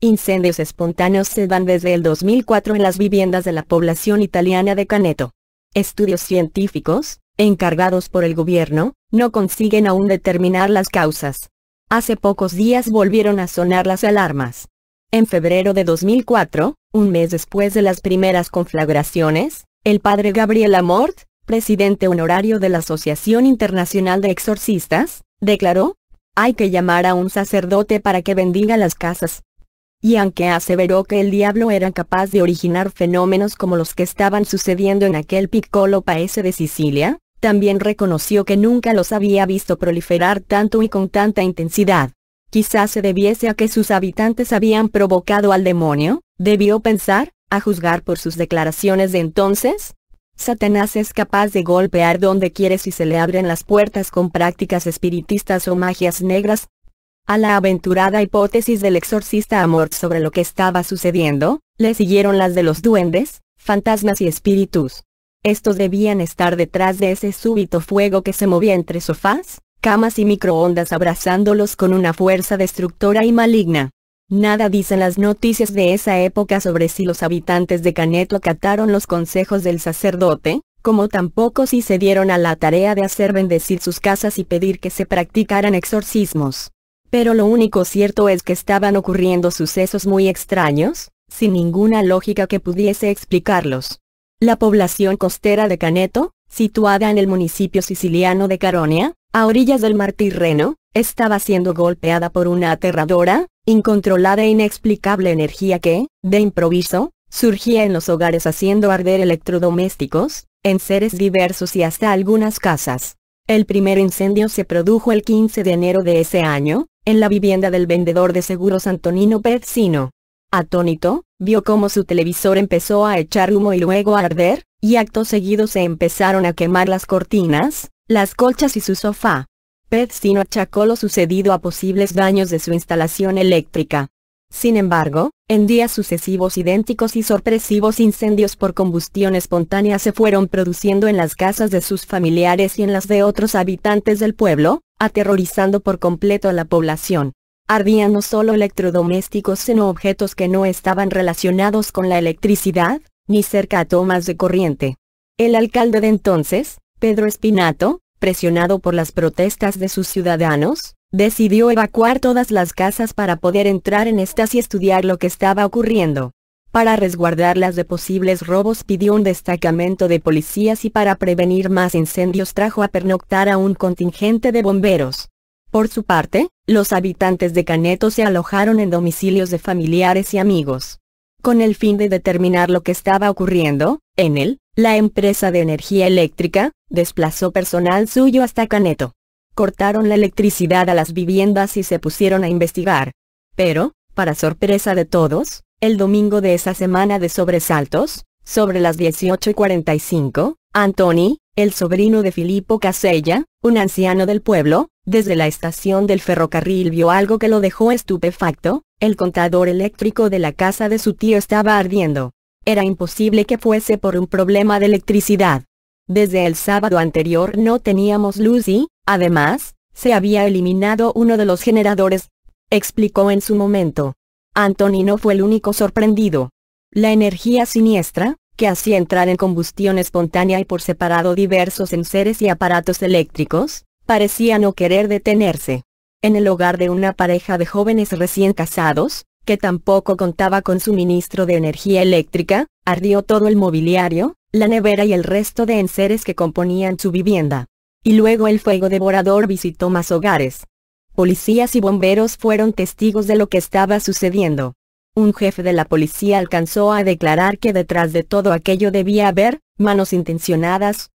Incendios espontáneos se dan desde el 2004 en las viviendas de la población italiana de Caneto. Estudios científicos, encargados por el gobierno, no consiguen aún determinar las causas. Hace pocos días volvieron a sonar las alarmas. En febrero de 2004, un mes después de las primeras conflagraciones, el padre Gabriel Amort, presidente honorario de la Asociación Internacional de Exorcistas, declaró: "Hay que llamar a un sacerdote para que bendiga las casas". Y aunque aseveró que el diablo era capaz de originar fenómenos como los que estaban sucediendo en aquel piccolo paese de Sicilia, también reconoció que nunca los había visto proliferar tanto y con tanta intensidad. Quizás se debiese a que sus habitantes habían provocado al demonio, debió pensar, a juzgar por sus declaraciones de entonces. Satanás es capaz de golpear donde quiere si se le abren las puertas con prácticas espiritistas o magias negras. A la aventurada hipótesis del exorcista Amort sobre lo que estaba sucediendo, le siguieron las de los duendes, fantasmas y espíritus. Estos debían estar detrás de ese súbito fuego que se movía entre sofás, camas y microondas abrazándolos con una fuerza destructora y maligna. Nada dicen las noticias de esa época sobre si los habitantes de Caneto acataron los consejos del sacerdote, como tampoco si se dieron a la tarea de hacer bendecir sus casas y pedir que se practicaran exorcismos. Pero lo único cierto es que estaban ocurriendo sucesos muy extraños, sin ninguna lógica que pudiese explicarlos. La población costera de Caneto, situada en el municipio siciliano de Caronia, a orillas del mar Tirreno, estaba siendo golpeada por una aterradora, incontrolada e inexplicable energía que, de improviso, surgía en los hogares haciendo arder electrodomésticos, enseres diversos y hasta algunas casas. El primer incendio se produjo el 15 de enero de ese año, en la vivienda del vendedor de seguros Antonino Pezzino. Atónito, vio cómo su televisor empezó a echar humo y luego a arder, y acto seguido se empezaron a quemar las cortinas, las colchas y su sofá. Pezzino achacó lo sucedido a posibles daños de su instalación eléctrica. Sin embargo, en días sucesivos idénticos y sorpresivos incendios por combustión espontánea se fueron produciendo en las casas de sus familiares y en las de otros habitantes del pueblo, aterrorizando por completo a la población. Ardían no solo electrodomésticos sino objetos que no estaban relacionados con la electricidad, ni cerca a tomas de corriente. El alcalde de entonces, Pedro Spinato, presionado por las protestas de sus ciudadanos, decidió evacuar todas las casas para poder entrar en estas y estudiar lo que estaba ocurriendo. Para resguardarlas de posibles robos pidió un destacamento de policías y para prevenir más incendios trajo a pernoctar a un contingente de bomberos. Por su parte, los habitantes de Caneto se alojaron en domicilios de familiares y amigos. Con el fin de determinar lo que estaba ocurriendo, la empresa de energía eléctrica, desplazó personal suyo hasta Caneto. Cortaron la electricidad a las viviendas y se pusieron a investigar. Pero, para sorpresa de todos, el domingo de esa semana de sobresaltos, sobre las 18:45, Antoni, el sobrino de Filippo Casella, un anciano del pueblo, desde la estación del ferrocarril vio algo que lo dejó estupefacto: el contador eléctrico de la casa de su tío estaba ardiendo. Era imposible que fuese por un problema de electricidad. Desde el sábado anterior no teníamos luz y, además, se había eliminado uno de los generadores, explicó en su momento. Antoni no fue el único sorprendido. La energía siniestra, que hacía entrar en combustión espontánea y por separado diversos enseres y aparatos eléctricos, parecía no querer detenerse. En el hogar de una pareja de jóvenes recién casados, que tampoco contaba con suministro de energía eléctrica, ardió todo el mobiliario, la nevera y el resto de enseres que componían su vivienda. Y luego el fuego devorador visitó más hogares. Policías y bomberos fueron testigos de lo que estaba sucediendo. Un jefe de la policía alcanzó a declarar que detrás de todo aquello debía haber manos intencionadas.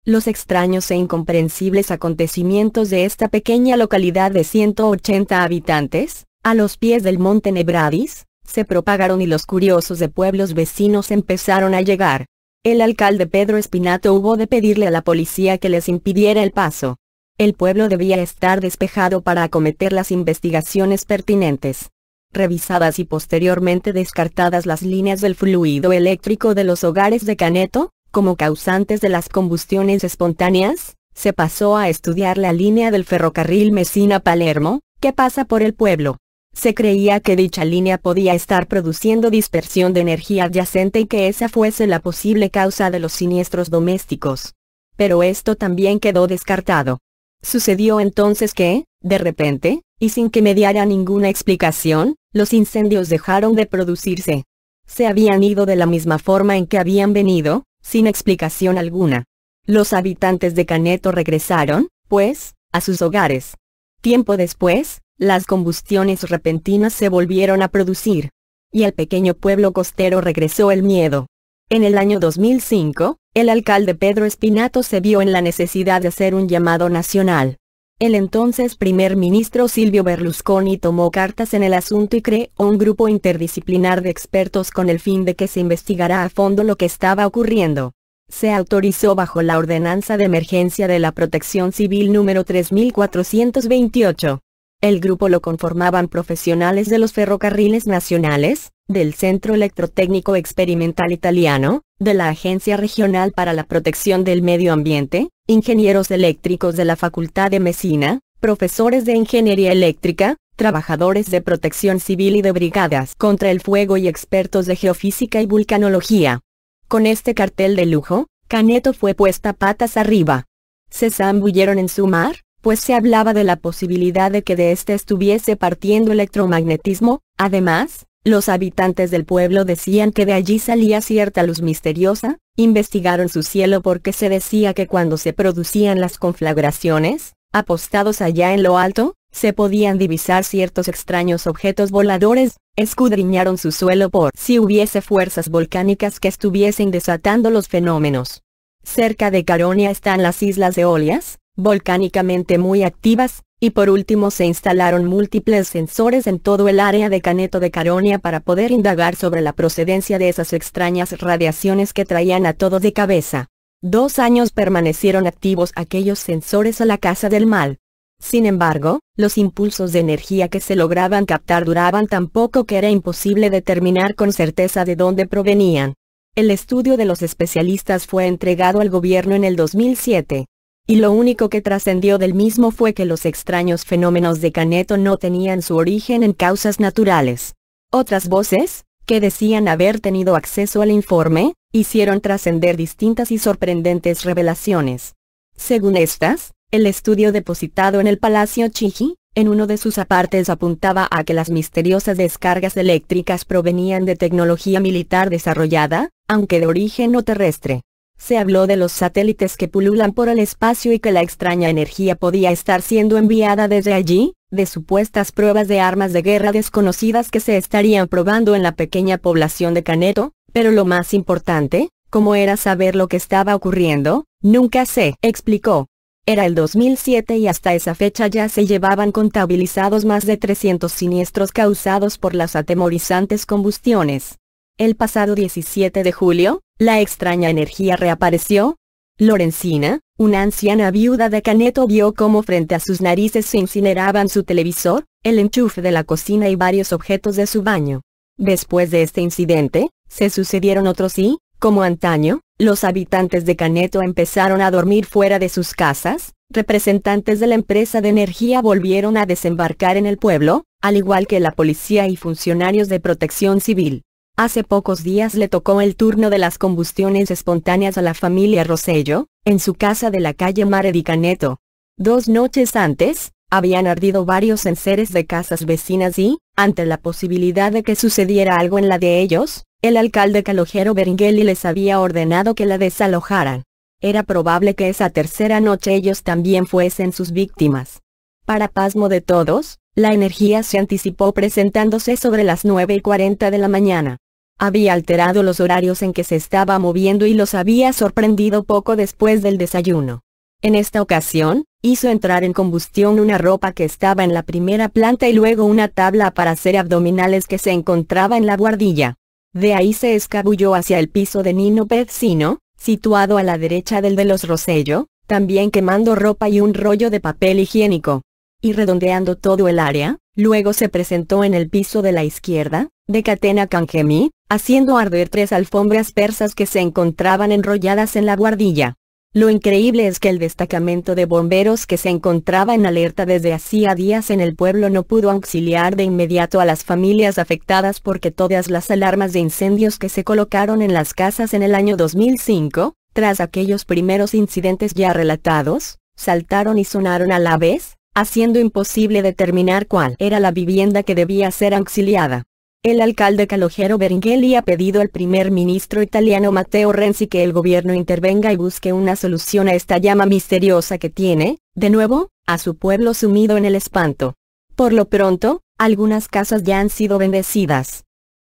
Los extraños e incomprensibles acontecimientos de esta pequeña localidad de 180 habitantes, a los pies del monte Nebradis, se propagaron y los curiosos de pueblos vecinos empezaron a llegar. El alcalde Pedro Spinato hubo de pedirle a la policía que les impidiera el paso. El pueblo debía estar despejado para acometer las investigaciones pertinentes. Revisadas y posteriormente descartadas las líneas del fluido eléctrico de los hogares de Caneto, como causantes de las combustiones espontáneas, se pasó a estudiar la línea del ferrocarril Messina-Palermo, que pasa por el pueblo. Se creía que dicha línea podía estar produciendo dispersión de energía adyacente y que esa fuese la posible causa de los siniestros domésticos. Pero esto también quedó descartado. Sucedió entonces que, de repente, y sin que mediara ninguna explicación, los incendios dejaron de producirse. Se habían ido de la misma forma en que habían venido, sin explicación alguna. Los habitantes de Caneto regresaron, pues, a sus hogares. Tiempo después, las combustiones repentinas se volvieron a producir. Y al pequeño pueblo costero regresó el miedo. En el año 2005, el alcalde Pedro Spinato se vio en la necesidad de hacer un llamado nacional. El entonces primer ministro Silvio Berlusconi tomó cartas en el asunto y creó un grupo interdisciplinar de expertos con el fin de que se investigara a fondo lo que estaba ocurriendo. Se autorizó bajo la Ordenanza de Emergencia de la Protección Civil número 3428. El grupo lo conformaban profesionales de los ferrocarriles nacionales, del Centro Electrotécnico Experimental Italiano, de la Agencia Regional para la Protección del Medio Ambiente, ingenieros eléctricos de la Facultad de Messina, profesores de ingeniería eléctrica, trabajadores de protección civil y de brigadas contra el fuego y expertos de geofísica y vulcanología. Con este cartel de lujo, Caneto fue puesta patas arriba. Se zambulleron en su mar, pues se hablaba de la posibilidad de que de este estuviese partiendo electromagnetismo. Además, los habitantes del pueblo decían que de allí salía cierta luz misteriosa. Investigaron su cielo porque se decía que cuando se producían las conflagraciones, apostados allá en lo alto, se podían divisar ciertos extraños objetos voladores. Escudriñaron su suelo por si hubiese fuerzas volcánicas que estuviesen desatando los fenómenos. Cerca de Caronia están las islas Eolias, volcánicamente muy activas, y por último se instalaron múltiples sensores en todo el área de Caneto de Caronia para poder indagar sobre la procedencia de esas extrañas radiaciones que traían a todos de cabeza. 2 años permanecieron activos aquellos sensores a la caza del mal. Sin embargo, los impulsos de energía que se lograban captar duraban tan poco que era imposible determinar con certeza de dónde provenían. El estudio de los especialistas fue entregado al gobierno en el 2007. Y lo único que trascendió del mismo fue que los extraños fenómenos de Caneto no tenían su origen en causas naturales. Otras voces, que decían haber tenido acceso al informe, hicieron trascender distintas y sorprendentes revelaciones. Según estas, el estudio depositado en el Palacio Chigi, en uno de sus apartes apuntaba a que las misteriosas descargas eléctricas provenían de tecnología militar desarrollada, aunque de origen no terrestre. Se habló de los satélites que pululan por el espacio y que la extraña energía podía estar siendo enviada desde allí, de supuestas pruebas de armas de guerra desconocidas que se estarían probando en la pequeña población de Caneto, pero lo más importante, como era saber lo que estaba ocurriendo, nunca se explicó. Era el 2007 y hasta esa fecha ya se llevaban contabilizados más de 300 siniestros causados por las atemorizantes combustiones. El pasado 17 de julio, la extraña energía reapareció. Lorenzina, una anciana viuda de Caneto, vio cómo frente a sus narices se incineraban su televisor, el enchufe de la cocina y varios objetos de su baño. Después de este incidente, se sucedieron otros y, como antaño, los habitantes de Caneto empezaron a dormir fuera de sus casas. Representantes de la empresa de energía volvieron a desembarcar en el pueblo, al igual que la policía y funcionarios de protección civil. Hace pocos días le tocó el turno de las combustiones espontáneas a la familia Rosello, en su casa de la calle Mare di Caneto. 2 noches antes, habían ardido varios enseres de casas vecinas y, ante la posibilidad de que sucediera algo en la de ellos, el alcalde Calogero Beringhelli les había ordenado que la desalojaran. Era probable que esa tercera noche ellos también fuesen sus víctimas. Para pasmo de todos, la energía se anticipó presentándose sobre las 9:40 de la mañana. Había alterado los horarios en que se estaba moviendo y los había sorprendido poco después del desayuno. En esta ocasión, hizo entrar en combustión una ropa que estaba en la primera planta y luego una tabla para hacer abdominales que se encontraba en la buhardilla. De ahí se escabulló hacia el piso de Nino Pezzino, situado a la derecha del de los Rosello, también quemando ropa y un rollo de papel higiénico. Y redondeando todo el área, luego se presentó en el piso de la izquierda, de Catena Cangemi, haciendo arder 3 alfombras persas que se encontraban enrolladas en la buhardilla. Lo increíble es que el destacamento de bomberos que se encontraba en alerta desde hacía días en el pueblo no pudo auxiliar de inmediato a las familias afectadas porque todas las alarmas de incendios que se colocaron en las casas en el año 2005, tras aquellos primeros incidentes ya relatados, saltaron y sonaron a la vez, haciendo imposible determinar cuál era la vivienda que debía ser auxiliada. El alcalde Calogero Beringhelli ha pedido al primer ministro italiano Matteo Renzi que el gobierno intervenga y busque una solución a esta llama misteriosa que tiene, de nuevo, a su pueblo sumido en el espanto. Por lo pronto, algunas casas ya han sido bendecidas.